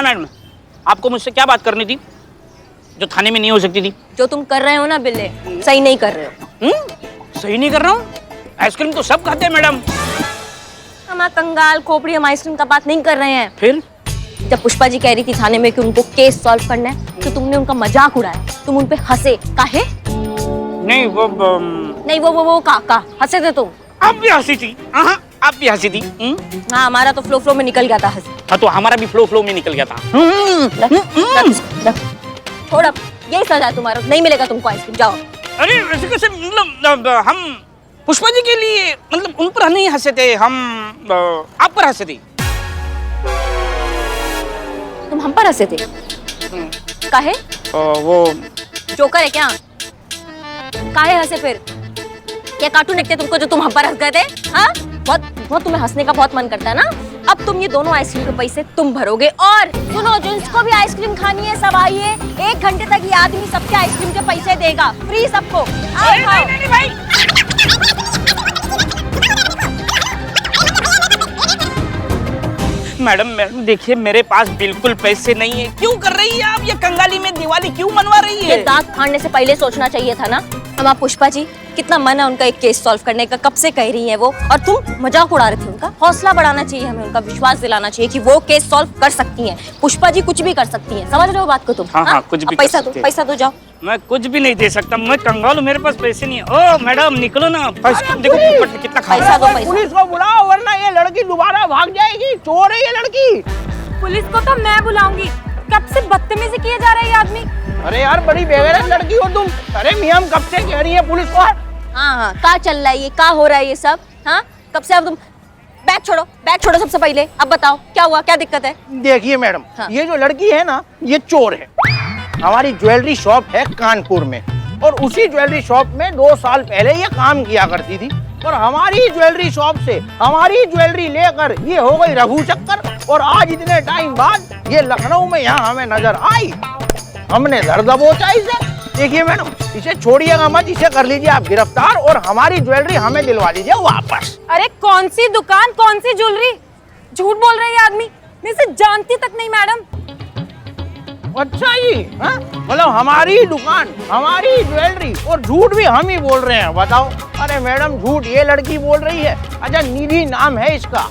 हाँ मैडम, आपको मुझसे क्या बात करनी थी जो थाने में नहीं हो सकती थी? जो तुम कर रहे हो ना बिल्ले, सही नहीं कर रहे हो। सही नहीं कर रहा हूँ? आइसक्रीम तो सब खाते हैं मैडम। हम कंगाल खोपड़ी, हम आइसक्रीम का बात नहीं कर रहे हैं। फिर जब पुष्पा जी कह रही थी थाने में कि उनको केस सॉल्व करना है, तो तुमने उनका मजाक उड़ाया, तुम उन पे हंसे। काहे? नहीं वो काका हंसे थे तुम। आप भी हंसी थी। हाँ, आप भी हंसी थी। हाँ, हमारा तो फ्लो में निकल गया था हंसी। हाँ, तो हमारा भी फ्लो में निकल गया था। थोड़ा यही सजा है तुम्हारा, नहीं मिलेगा तुमको आइसक्रीम, जाओ। अरे ऐसे कैसे, मतलब हम पुष्पा जी के लिए, मतलब उन पर नहीं हंसे थे, हम आप पर हंसे थे। तुम हम पर हंसे थे? काहे? वो जोकर है क्या? काहे हंसे फिर? क्या कार्टून देखते तुमको जो तुम हम पर हंस गए थे? हाँ, बहुत तुम्हें हंसने का बहुत मन करता है ना। अब तुम ये दोनों आइसक्रीम के पैसे तुम भरोगे। और सुनो, जिसको भी आइसक्रीम खानी है सब आइए, 1 घंटे तक ये आदमी सबके आइसक्रीम के पैसे देगा, फ्री सबको। नहीं भाई। मैडम देखिए, मेरे पास बिल्कुल पैसे नहीं है। क्यों कर रही है आप ये कंगाली में दिवाली क्यों मनवा रही है? ये दांत फाड़ने से पहले सोचना चाहिए था ना। हम आप पुष्पा जी कितना मन है उनका एक केस सॉल्व करने का, कब से कह रही हैं वो, और तुम मजाक उड़ा रहे थे उनका। हौसला बढ़ाना चाहिए हमें, उनका विश्वास दिलाना चाहिए कि वो केस सॉल्व कर सकती हैं। पुष्पा जी कुछ भी कर सकती हैं, समझ रहे हो बात को तुम? हाँ, कुछ भी पैसा दो जाओ। मैं कुछ भी नहीं दे सकता, मैं कंगाल हूं, मेरे पास पैसे नहीं है। ओ मैडम निकलो ना, देखो कितना पैसा दो। पुलिस को बुलाओ वरना ये लड़की दोबारा भाग जाएगी। चोर है ये लड़की। पुलिस को तो मैं बुलाऊंगी। कब से बदतमीजी किए जा रहा है ये आदमी। अरे यार, बड़ी बेगैरत लड़की हो तुम। अरे मियां, कब से कह रही है पुलिस को? हाँ, क्या चल रहा है ये, क्या हो रहा है ये सब? हाँ, कब से? अब तुम बैग छोड़ो सबसे पहले। अब बताओ क्या हुआ, क्या दिक्कत है? देखिए मैडम, ये जो लड़की है ना, ये चोर है। हमारी ज्वेलरी शॉप है कानपुर में, और उसी ज्वेलरी शॉप में 2 साल पहले ये काम किया करती थी। और हमारी ज्वेलरी शॉप से हमारी ज्वेलरी लेकर ये हो गई रघु चक्कर, और आज इतने टाइम बाद ये लखनऊ में यहाँ हमें नजर आई। हमने दर दबोचा इसे। देखिए मैडम, इसे छोड़िएगा मत, इसे कर लीजिए आप गिरफ्तार, और हमारी ज्वेलरी हमें दिलवा दीजिए वापस। अरे कौन सी दुकान, कौन सी ज्वेलरी? झूठ बोल रही है आदमी, मैं इसे जानती तक नहीं मैडम। अच्छा जी, मतलब हमारी दुकान, हमारी ज्वेलरी, और झूठ भी हम ही बोल रहे हैं, बताओ। अरे मैडम, झूठ ये लड़की बोल रही है। अच्छा, निधि नाम है इसका,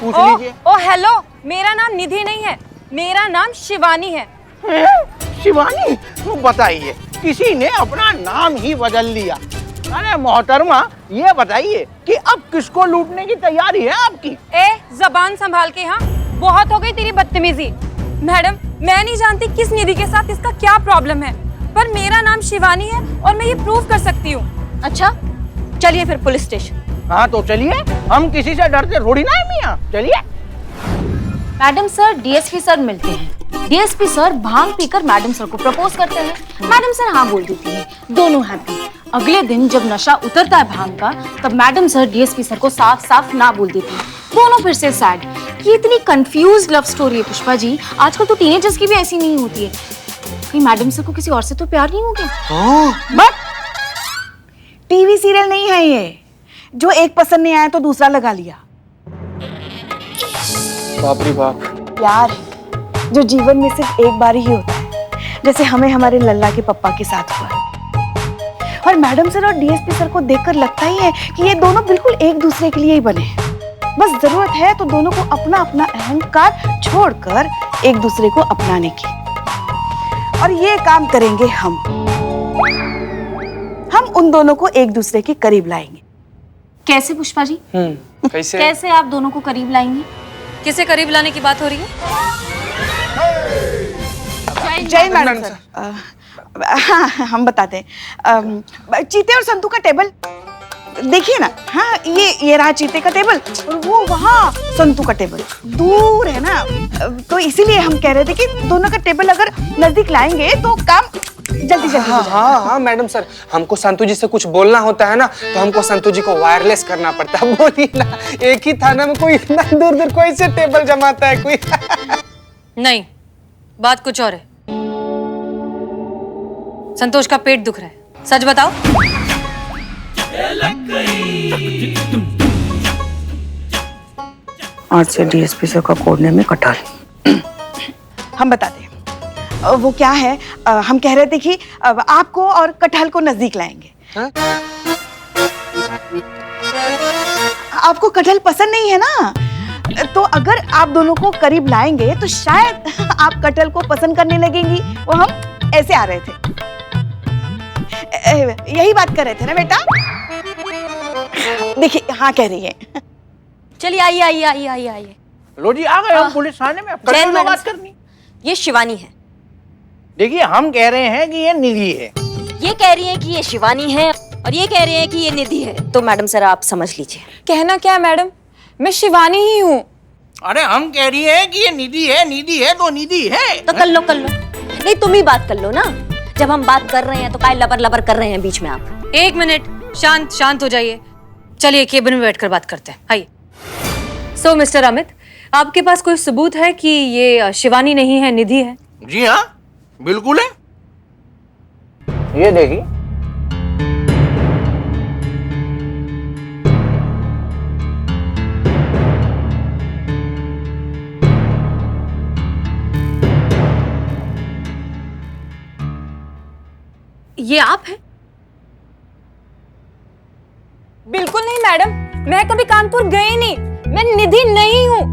पूछ लीजिए। ओ हेलो, मेरा नाम निधि नहीं है, मेरा नाम शिवानी है। शिवानी? तो बताइए, किसी ने अपना नाम ही बदल लिया। अरे मोहतरमा, ये बताइए कि अब किसको लूटने की तैयारी है आपकी? जबान संभाल के। हाँ, बहुत हो गई तेरी बदतमीजी। मैडम, मैं नहीं जानती किस निधि के साथ इसका क्या प्रॉब्लम है, पर मेरा नाम शिवानी है और मैं ये प्रूव कर सकती हूँ। अच्छा, चलिए फिर पुलिस स्टेशन। हाँ तो चलिए, हम किसी से डरते थोड़ी ना है मियां, चलिए। मैडम सर, डीएसपी सर मिलते हैं। डीएसपी सर भांग पीकर मैडम सर को प्रपोज करते हैं। मैडम सर हाँ बोल देती है, दोनों हैप्पी। अगले दिन जब नशा उतरता है भांग का, तब मैडम सर डीएसपी सर को साफ साफ ना बोल देती है। दोनों फिर से सैड। ये इतनी कंफ्यूज लव स्टोरी है पुष्पा जी। आजकल तो टीनेजर्स की भी ऐसी नहीं होती है। कहीं मैडम सर को किसी और से तो प्यार नहीं हो गया? बट टीवी सीरियल नहीं है ये, जो एक पसंद नहीं आया तो दूसरा लगा लिया। बाप रे बाप। प्यार है जो जीवन में सिर्फ एक बार ही होता है, जैसे हमें हमारे लल्ला के पप्पा के साथ हुआ। और मैडम सर और डीएसपी सर को देखकर लगता ही है कि ये दोनों बिल्कुल एक दूसरे के लिए ही बने हैं। बस जरूरत है तो दोनों को अपना अपना अहंकार छोड़कर एक दूसरे को अपनाने की। और ये काम करेंगे हम उन दोनों को एक दूसरे के करीब लाएंगे। कैसे पुष्पा जी? कैसे? कैसे आप दोनों को करीब लाएंगे? किसे करीब लाने की बात हो रही है? जय मैडम सर। हाँ, हम बताते हैं। चीते और संतू का टेबल देखिए ना। हाँ, ये रहा चीते का टेबल, और वो वहाँ संतू का टेबल दूर है ना। तो इसीलिए हम कह रहे थे कि दोनों का टेबल अगर नजदीक लाएंगे तो काम जल्दी जल्दी हो जाएगा। हाँ मैडम सर, हमको संतू जी से कुछ बोलना होता है ना, तो हमको संतू जी को वायरलेस करना पड़ता है। बोलिए ना, एक ही थाना में कोई इतना दूर दूर कोई से टेबल जमाता है कोई? नहीं, बात कुछ और है। संतोष का पेट दुख रहा है, सच बताओ। आज से डीएसपी सर का कोड नेम है कटहल। हम बताते हैं। वो क्या है, हम कह रहे थे कि आपको और कटहल को नजदीक लाएंगे। हाँ? आपको कटहल पसंद नहीं है ना, तो अगर आप दोनों को करीब लाएंगे तो शायद आप कटहल को पसंद करने लगेंगी। वो हम ऐसे आ रहे थे, यही बात कर रहे थे ना बेटा? देखिए हाँ कह रही है। चलिए आइए आइए आइए आइए आइए। लो जी आ गए हम पुलिस थाने में। कटहल में मैडम बात साहब। करनी। ये शिवानी है। देखिए हम कह रहे हैं कि ये निधि है। ये कह रही है कि ये शिवानी है और ये कह रहे हैं कि ये निधि है। तो मैडम सर आप समझ लीजिए। कहना क्या है मैडम, मैं शिवानी ही हूँ। अरे हम कह रही हैं कि ये निधि है तो निधि है। तो कर लो नहीं, तुम ही बात कर लो ना। जब हम बात कर रहे हैं तो काय लबर लबर कर रहे हैं बीच में आप। 1 मिनट, शांत हो जाइए। चलिए केबिन में बैठकर बात करते हैं। आइए। सो मिस्टर अमित, आपके पास कोई सबूत है कि ये शिवानी नहीं है, निधि है? जी हाँ बिल्कुल है। ये देखिए। ये आप हैं? बिल्कुल नहीं मैडम, मैं कभी कानपुर गई नहीं। मैं निधि नहीं हूँ,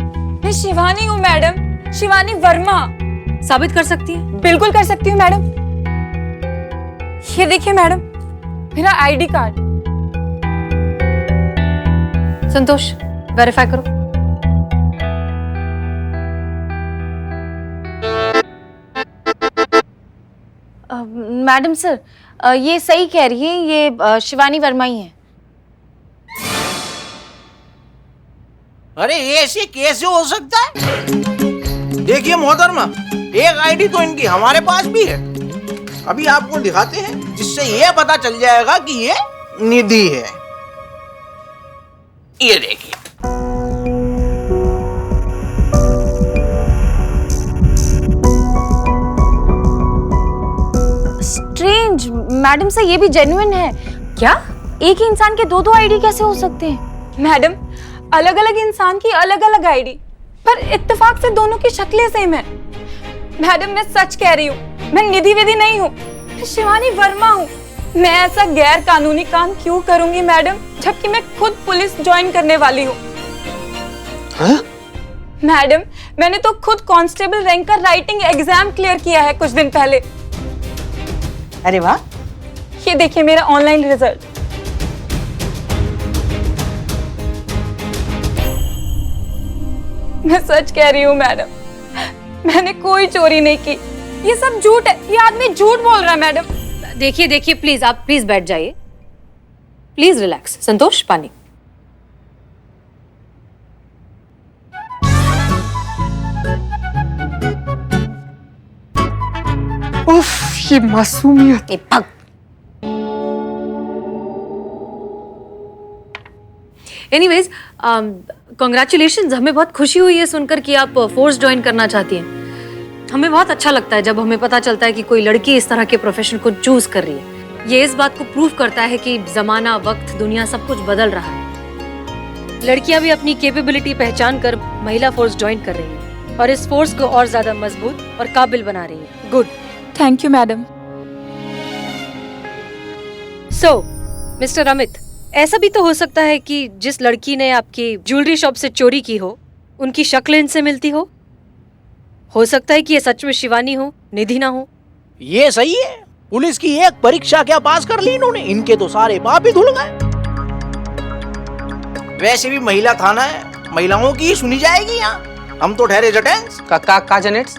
मैं शिवानी हूँ मैडम, शिवानी वर्मा। साबित कर सकती हैं? बिल्कुल कर सकती हूँ मैडम। ये देखिए मैडम, मेरा आईडी कार्ड। संतोष, वेरीफाई करो। मैडम सर, ये सही कह रही है, ये शिवानी वर्मा ही है। अरे ये ऐसे कैसे हो सकता है? देखिए मोहतरमा, एक आईडी तो इनकी हमारे पास भी है। अभी आपको दिखाते हैं, जिससे ये पता चल जाएगा कि ये निधि है। ये देखिए। स्ट्रेंज, मैडम सर ये भी जेन्युइन है। क्या एक ही इंसान के दो आईडी कैसे हो सकते हैं? मैडम, अलग अलग इंसान की अलग अलग आईडी, पर इत्तेफाक से दोनों की शक्लें सेम है। मैडम मैं सच कह रही हूँ, मैं निधि विधि नहीं हूँ, मैं शिवानी वर्मा हूँ। मैं ऐसा गैर कानूनी काम क्यों करूंगी मैडम, जबकि मैं खुद पुलिस ज्वाइन करने वाली हूँ। मैडम मैंने तो खुद कांस्टेबल रैंक का राइटिंग एग्जाम क्लियर किया है कुछ दिन पहले। अरे वाह। ये देखिए मेरा ऑनलाइन रिजल्ट। मैं सच कह रही हूँ मैडम, मैंने कोई चोरी नहीं की। ये सब झूठ है, ये आदमी झूठ बोल रहा है मैडम। देखिए प्लीज, आप प्लीज बैठ जाइए। Please relax. संतोष, पानी। उफ, ये मासूमियत। ए भग। Anyways, congratulations. हमें बहुत खुशी हुई है सुनकर कि आप फोर्स ज्वाइन करना चाहती हैं। हमें बहुत अच्छा लगता है जब हमें पता चलता है कि कोई लड़की इस तरह के प्रोफेशन को चूज कर रही है। ये इस बात को प्रूव करता है कि जमाना, वक्त, दुनिया सब कुछ बदल रहा है। लड़कियां भी अपनी कैपेबिलिटी पहचान कर महिला फोर्स ज्वाइन कर रही हैं और इस फोर्स को और ज्यादा मजबूत और काबिल बना रही है। Good. Thank you madam. So mister Amit, ऐसा भी तो हो सकता है कि जिस लड़की ने आपकी ज्वेलरी शॉप से चोरी की हो, उनकी शक्ल इनसे मिलती हो सकता है कि ये सच में शिवानी हो, निधि ना हो। ये सही है। पुलिस की एक परीक्षा क्या पास कर ली इन्होंने, इनके तो सारे पाप ही धुल गए। वैसे भी महिला थाना है, महिलाओं की ही सुनी जाएगी यहाँ। हम तो ठहरे जटेंस। का जेनेट्स?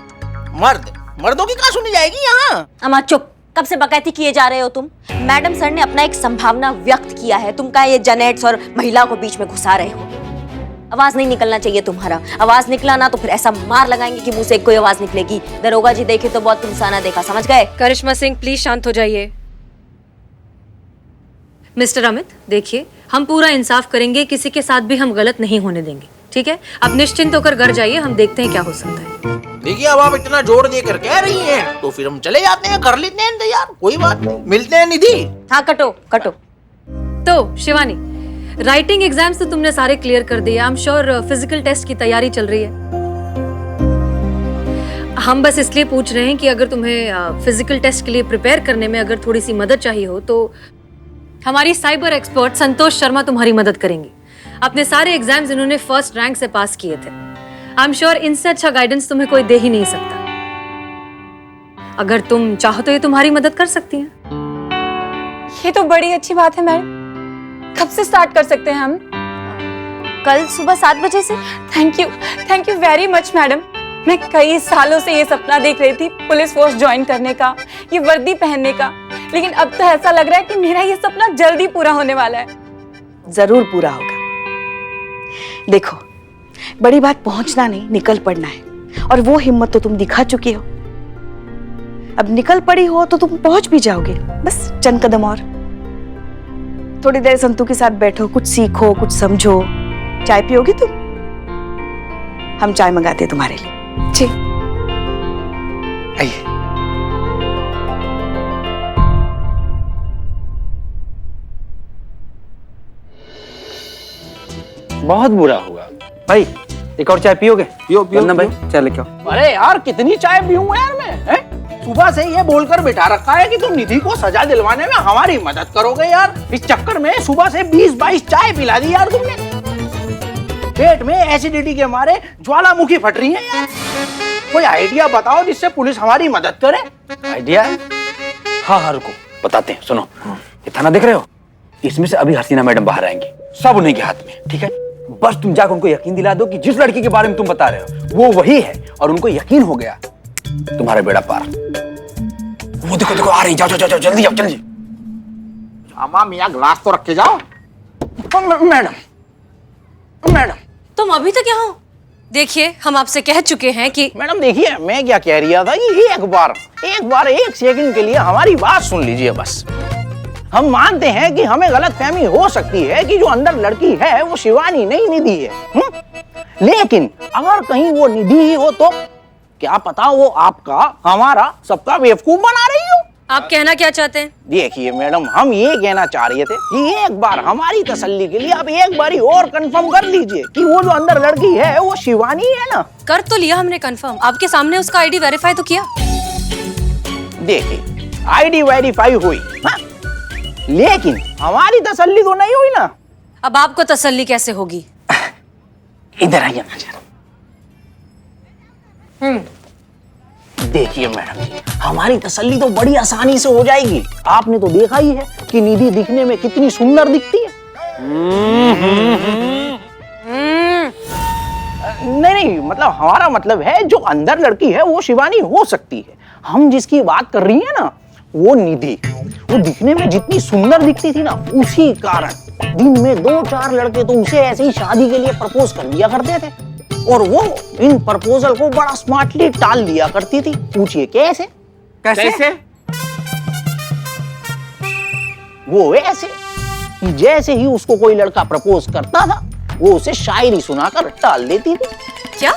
मर्दों की कहाँ सुनी जाएगी यहाँ? अम्मा चुप। कब से बकैती किए जा रहे हो तुम? मैडम सर ने अपना एक संभावना व्यक्त किया है, तुम का ये जनेट्स और महिला को बीच में घुसा रहे हो। आवाज नहीं निकलना चाहिए तुम्हारा। आवाज निकला ना तो फिर ऐसा मार लगाएंगे कि मुंह से कोई आवाज निकलेगी। दरोगा जी देखे तो बहुत तुमसाना देखा, समझ गए? करिश्मा सिंह, प्लीज शांत हो जाइए। मिस्टर अमित, देखिए हम पूरा इंसाफ करेंगे, किसी के साथ भी हम गलत नहीं होने देंगे, ठीक है? आप निश्चिंत होकर घर जाइए, हम देखते हैं क्या हो सकता है। देखिए अब आप इतना जोर देकर कह रही हैं, तो फिर हम चले जाते हैं, कर लेते हैं इंतजार। कोई बात नहीं, मिलते हैं निधि। हाँ कटो। तो शिवानी, राइटिंग एग्जाम्स तो तुमने सारे क्लियर कर दिए। I am sure physical test की तैयारी चल रही है। हम बस इसलिए पूछ रहे हैं कि अगर तुम्हें फिजिकल टेस्ट के लिए प्रिपेयर करने में अगर थोड़ी सी मदद चाहिए हो तो हमारी साइबर एक्सपर्ट संतोष शर्मा तुम्हारी मदद करेंगी। अपने सारे एग्जाम्स इन्होंने फर्स्ट रैंक से पास किए थे। आई एम श्योर इनसे अच्छा गाइडेंस तुम्हें कोई दे ही नहीं सकता। अगर तुम चाहो तो ये तुम्हारी मदद कर सकती हैं। ये तो बड़ी अच्छी बात है मैडम। कब से स्टार्ट कर सकते हैं हम? कल सुबह 7 बजे से। Thank you very much madam. मैं कई सालों से ये सपना देख रही थी पुलिस फोर्स ज्वाइन करने का, ये वर्दी पहनने का, लेकिन अब तो ऐसा लग रहा है कि मेरा ये सपना जल्दी पूरा होने वाला है। जरूर पूरा होगा। देखो, बड़ी बात पहुंचना नहीं, निकल पड़ना है, और वो हिम्मत तो तुम दिखा चुके हो। अब निकल पड़ी हो तो तुम पहुंच भी जाओगे। बस चंद कदम और। थोड़ी देर संतू के साथ बैठो, कुछ सीखो, कुछ समझो। चाय पियोगी तुम? हम चाय मंगाते हैं तुम्हारे लिए। जी आइए। बहुत बुरा हुआ भाई, एक और चाय पियोगे? पियो पियो ना भाई, पियो। चाय लेके आओ। अरे यार, कितनी चाय पीऊंगा यार मैं, हैं? सुबह से ये बोलकर बिठा रखा है कि तुम निधि को सजा दिलवाने में हमारी मदद करोगे यार। इस चक्कर में सुबह से 20-22 चाय पिला दी यार तुमने। पेट में एसिडिटी के मारे ज्वालामुखी फट रही है यार। कोई आइडिया बताओ जिससे पुलिस हमारी मदद करे। आइडिया है? हाँ, रुको बताते हैं। सुनो, ये थाना देख रहे हो? इसमें से अभी हसीना मैडम बाहर आएंगी, सब उन्हीं के हाथ में, ठीक है? बस तुम जाकर उनको यकीन दिला दो कि जिस लड़की के बारे में तुम बता रहे हो वो वही है, और उनको यकीन हो गया, तुम्हारा बेड़ा पार। वो देखो देखो आ रही, जाओ जाओ जाओ, जल्दी जाओ जल्दी। अम्मा मियाँ, ग्लास तो रख के जाओ। मैडम तुम अभी तक यहाँ हो? देखिए, हम आपसे कह चुके हैं कि मैडम देखिए, मैं क्या कह रहा था कि एक बार एक सेकंड के लिए हमारी बात सुन लीजिए बस। हम मानते हैं कि हमें गलतफहमी हो सकती है कि जो अंदर लड़की है वो शिवानी नहीं, निधि है। लेकिन अगर कहीं वो निधि ही हो तो क्या पता वो आपका, हमारा, सबका बेवकूफ बना रही हो। आप कहना क्या चाहते हैं? देखिए मैडम, हम ये कहना चाह रहे थे कि एक बार हमारी तसल्ली के लिए आप एक बारी और कंफर्म कर लीजिए कि वो जो अंदर लड़की है वो शिवानी है ना। कर तो लिया हमने कंफर्म, आपके सामने उसका आईडी वेरीफाई तो किया। देखिए, आईडी वेरीफाई हुई, हाँ? लेकिन हमारी तसल्ली तो नहीं हुई ना। अब आपको तसल्ली कैसे होगी? इधर आइए ना जरा। देखिए मैडम जी, हमारी तसल्ली तो बड़ी आसानी से हो जाएगी। आपने तो देखा ही है कि निधि दिखने में कितनी सुंदर दिखती है। नहीं, मतलब हमारा मतलब है जो अंदर लड़की है वो शिवानी हो सकती है। हम जिसकी बात कर रही है ना वो निधि, वो दिखने में जितनी सुंदर दिखती थी ना, उसी कारण दिन में 2-4 लड़के तो उसे ऐसे ही शादी के लिए प्रपोज कर दिया करते थे, और वो इन प्रपोजल को बड़ा स्मार्टली टाल दिया करती थी। पूछिए कैसे? कैसे? वो ऐसे कि जैसे ही उसको कोई लड़का प्रपोज करता था वो उसे शायरी सुनाकर टाल देती थी। क्या?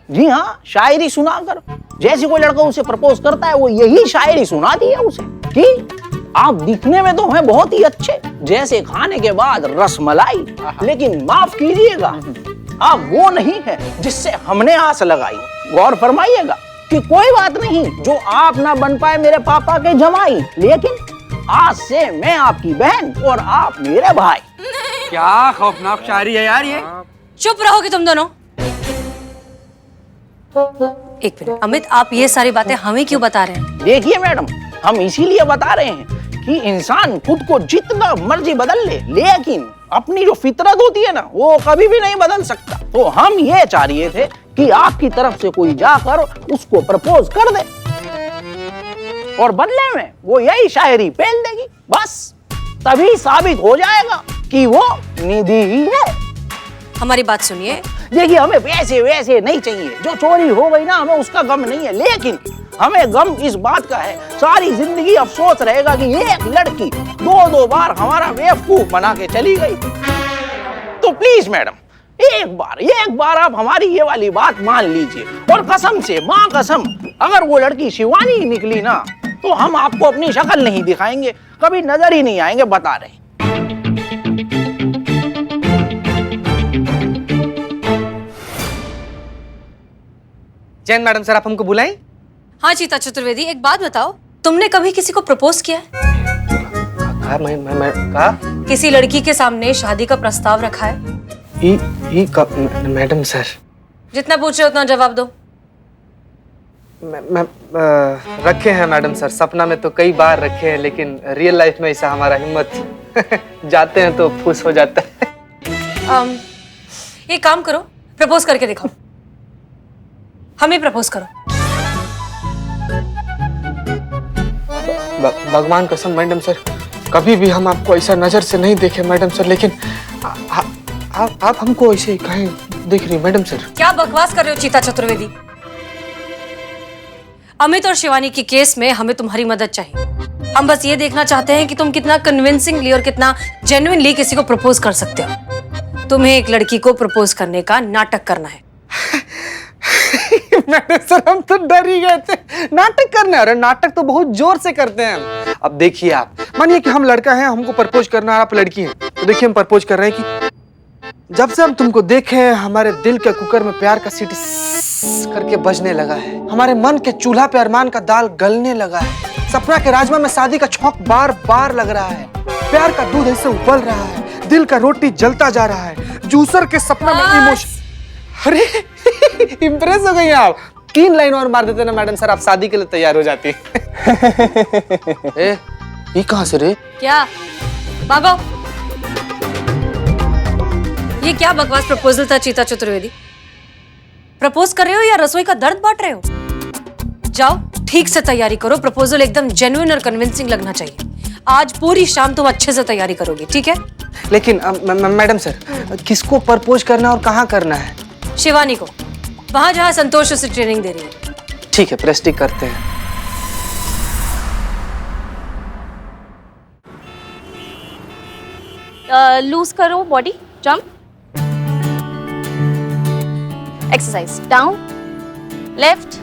जी हाँ, शायरी सुनाकर। जैसे कोई लड़का उसे प्रपोज करता है वो यही शायरी सुनाती है उसे कि आप दिखने में तो हैं बहुत ही अच्छे, जैसे खाने के बाद रसमलाई, लेकिन माफ कीजिएगा आप वो नहीं है जिससे हमने आस लगाई। गौर फरमाइएगा कि कोई बात नहीं जो आप ना बन पाए मेरे पापा के जमाई, लेकिन आज से मैं आपकी बहन और आप मेरे भाई। क्या खौफनाक शायरी है यार ये। चुप रहोगे तुम दोनों। एक मिनट अमित, आप ये सारी बातें हमें क्यों बता रहे हैं? देखिए मैडम, हम इसीलिए बता रहे हैं कि इंसान खुद को जितना मर्जी बदल ले, लेकिन अपनी जो फितरत होती है ना वो कभी भी नहीं बदल सकता। तो हम ये चाह रहे थे कि आपकी तरफ से कोई जाकर उसको प्रपोज कर दे और बदले में वो यही शायरी पहन देगी, बस तभी साबित हो जाएगा कि वो निधि ही है। हमारी बात सुनिए। देखिए, हमें पैसे वैसे नहीं चाहिए, जो चोरी हो गई ना हमें उसका गम नहीं है, लेकिन हमें गम इस बात का है सारी जिंदगी अफसोस रहेगा कि एक लड़की 2-2 बार हमारा बेवकूफ बना के चली गई। तो प्लीज मैडम, एक बार आप हमारी ये वाली बात मान लीजिए, और कसम से, माँ कसम, अगर वो लड़की शिवानी निकली ना तो हम आपको अपनी शक्ल नहीं दिखाएंगे, कभी नजर ही नहीं आएंगे, बता रहे। जैन मैडम सर, आप हमको बुलाएं? हाँ चीता चतुर्वेदी, एक बात बताओ, तुमने कभी किसी को प्रपोज किया है? कहा? किसी लड़की के सामने शादी का प्रस्ताव रखा है? मैडम सर, जितना पूछ रहे हो उतना जवाब दो। मैं रखे हैं मैडम सर, सपना में तो कई बार रखे हैं, लेकिन रियल लाइफ में ऐसा हमारा हिम्मत जाते हैं तो फुस हो जाता है। एक काम करो, प्रपोज करके दिखाओ, हमें प्रपोज करो। भगवान कसम मैडम सर, कभी भी हम आपको ऐसा नजर से नहीं देखे मैडम सर, लेकिन आप हमको ऐसे कहीं दिख रही मैडम सर। क्या बकवास कर रहे हो चीता चतुर्वेदी? अमित और शिवानी के केस में हमें तुम्हारी मदद चाहिए। हम बस ये देखना चाहते हैं कि तुम कितना कन्विंसिंगली और कितना जेन्युइनली किसी को प्रपोज कर सकते हो। तुम्हें एक लड़की को प्रपोज करने का नाटक करना है। मैडम सर, हम तो डर ही गए थे। नाटक करने? अरे नाटक तो बहुत जोर से करते हैं हम। अब देखिए, आप मानिए कि हम लड़का हैं, हमको प्रपोज करना है, आप लड़की हैं, तो देखिए हम प्रपोज कर रहे हैं कि जब से हम तुमको देखे हैं, हमारे दिल के कुकर में प्यार का सीटी करके बजने लगा है, हमारे मन के चूल्हा पे अरमान का दाल गलने लगा है, सपना के राजमा में शादी का छौंक बार बार लग रहा है, प्यार का दूध ऐसे उबल रहा है, दिल का रोटी जलता जा रहा है, जूसर के सपना में इमोशन। अरे इम्प्रेस हो गई आप। 3 लाइन और मार देते ना मैडम सर, आप शादी के लिए तैयार हो जाती। ये कहां से रे? क्या भागो? ये क्या बकवास प्रपोजल था चीता चतुर्वेदी? प्रपोज कर रहे हो या रसोई का दर्द बांट रहे हो? जाओ ठीक से तैयारी करो, प्रपोजल एकदम जेन्युइन और कन्विंसिंग लगना चाहिए। आज पूरी शाम तुम अच्छे से तैयारी करोगे, ठीक है? लेकिन मैडम सर, किसको प्रपोज करना और कहाँ करना है? शिवानी को, वहां जहां संतोष उसे ट्रेनिंग दे रही है। ठीक है, प्रेस्टिक करते हैं। लूज करो body, jump, exercise, down, left,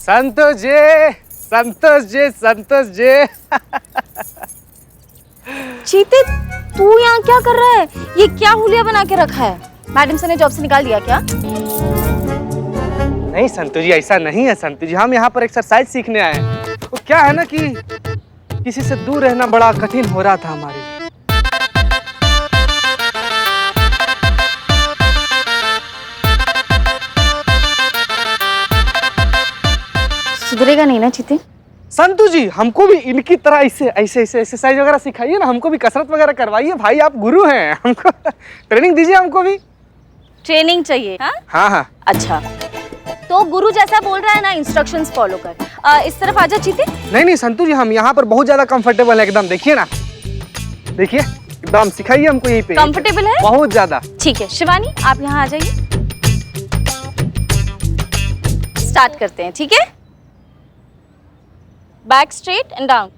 Santosh ji, Santosh ji, Santosh ji. चीते, तू यहाँ क्या कर रहा है? ये क्या हुलिया बना के रखा है? मैडम सर ने जॉब से निकाल दिया क्या? नहीं संतोष जी, ऐसा नहीं है संतोष जी, हम यहाँ पर एक्सरसाइज सीखने आए हैं। तो क्या है ना कि किसी से दूर रहना बड़ा कठिन हो रहा था हमारे लिए। सुधरेगा नहीं ना चीते? संतु जी, हमको भी इनकी तरह ऐसे ऐसे ऐसे एक्सरसाइज वगैरह सिखाइए ना, हमको भी कसरत वगैरह करवाइए। भाई आप गुरु हैं, हमको ट्रेनिंग दीजिए। हमको भी ट्रेनिंग चाहिए? हाँ हाँ हाँ। अच्छा, तो गुरु जैसा बोल रहा है ना, इंस्ट्रक्शंस फॉलो कर। इस तरफ आजा चीते। नहीं नहीं संतु जी, हम यहाँ पर बहुत ज्यादा कंफर्टेबल है एकदम। देखिए ना, देखिए एकदम सिखाइए हमको यहीं पे। कंफर्टेबल है? बहुत ज्यादा। ठीक है शिवानी, आप यहाँ आ जाइए, स्टार्ट करते हैं, ठीक है? Back straight and down.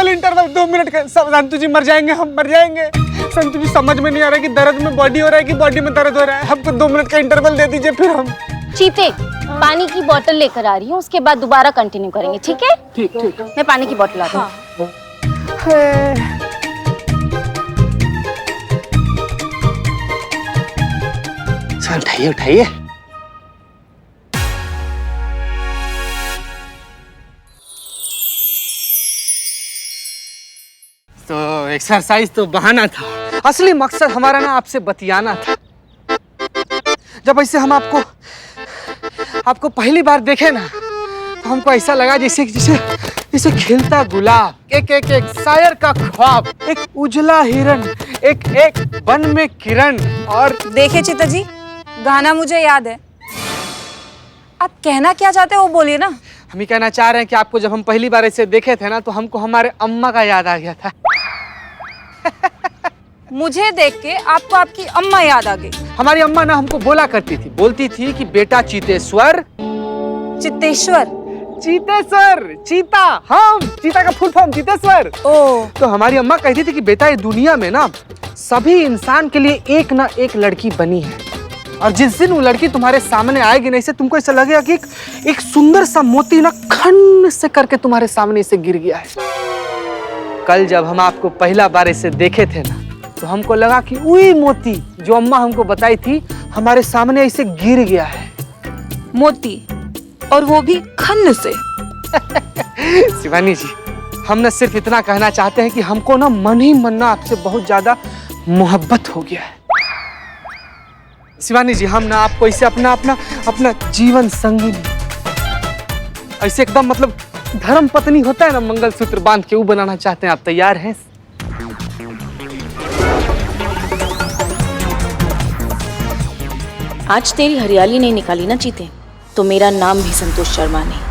Interval 2 minute का। संतु जी मर जाएंगे, हम मर जाएंगे। संतु जी समझ में नहीं आ रहा है कि दर्द में बॉडी हो रहा है कि बॉडी में दर्द हो रहा है। हमको 2 मिनट का इंटरवल दे दीजिए, फिर हम। चीते, पानी की बोतल लेकर आ रही हूँ, उसके बाद दोबारा कंटिन्यू करेंगे, ठीक है? ठीक ठीक। मैं पानी की बोतल लाती हूँ। चल उठाइए उठाइए। तो एक्सरसाइज तो बहाना था, असली मकसद हमारा ना आपसे बतियाना था। जब ऐसे हम आपको पहली बार देखे ना, तो हमको ऐसा लगा जैसे जैसे जैसे खिलता गुलाब, एक एक एक शायर का ख्वाब, एक उजला हिरन, एक एक वन में किरण। और देखिए चिता जी, गाना मुझे याद है, आप कहना क्या चाहते हो वो बोलिए ना। हम ही कहना चाह रहे हैं कि आपको जब हम पहली बार ऐसे देखे थे ना, तो हमको हमारे अम्मा का याद आ गया था। मुझे देख के आपको आपकी अम्मा याद आ गई। हमारी अम्मा ना हमको बोलती थी कि बेटा चीतेश्वर। चित्तेश्वर? चीतेश्वर, चीता, हम चीता का फुल फॉर्म चीतेश्वर। ओह, तो हमारी अम्मा कहती थी कि बेटा ये दुनिया में ना सभी इंसान के लिए एक ना एक लड़की बनी है, और जिस दिन वो लड़की तुम्हारे सामने आएगी ना, इसे तुमको ऐसा लगेगा कि एक सुंदर सा मोती ना खन से करके तुम्हारे सामने इसे गिर गया है। कल जब हम आपको पहला बार इसे देखे थे ना, तो हमको लगा कि वही मोती जो अम्मा हमको बताई थी हमारे सामने इसे गिर गया है। मोती, और वो भी खन्न से। शिवानी जी, हम ना सिर्फ इतना कहना चाहते हैं कि हमको ना मन ही मन ना आपसे बहुत ज्यादा मोहब्बत हो गया है। शिवानी जी, हम ना आपको इसे अपना अपना अपना जीवन संगी, ऐसे एकदम मतलब धर्म पत्नी होता है ना, मंगलसूत्र बांध के वो बनाना चाहते हैं। आप तैयार हैं? आज तेरी हरियाली नहीं निकाली ना चीते, तो मेरा नाम भी संतोष शर्मा नहीं।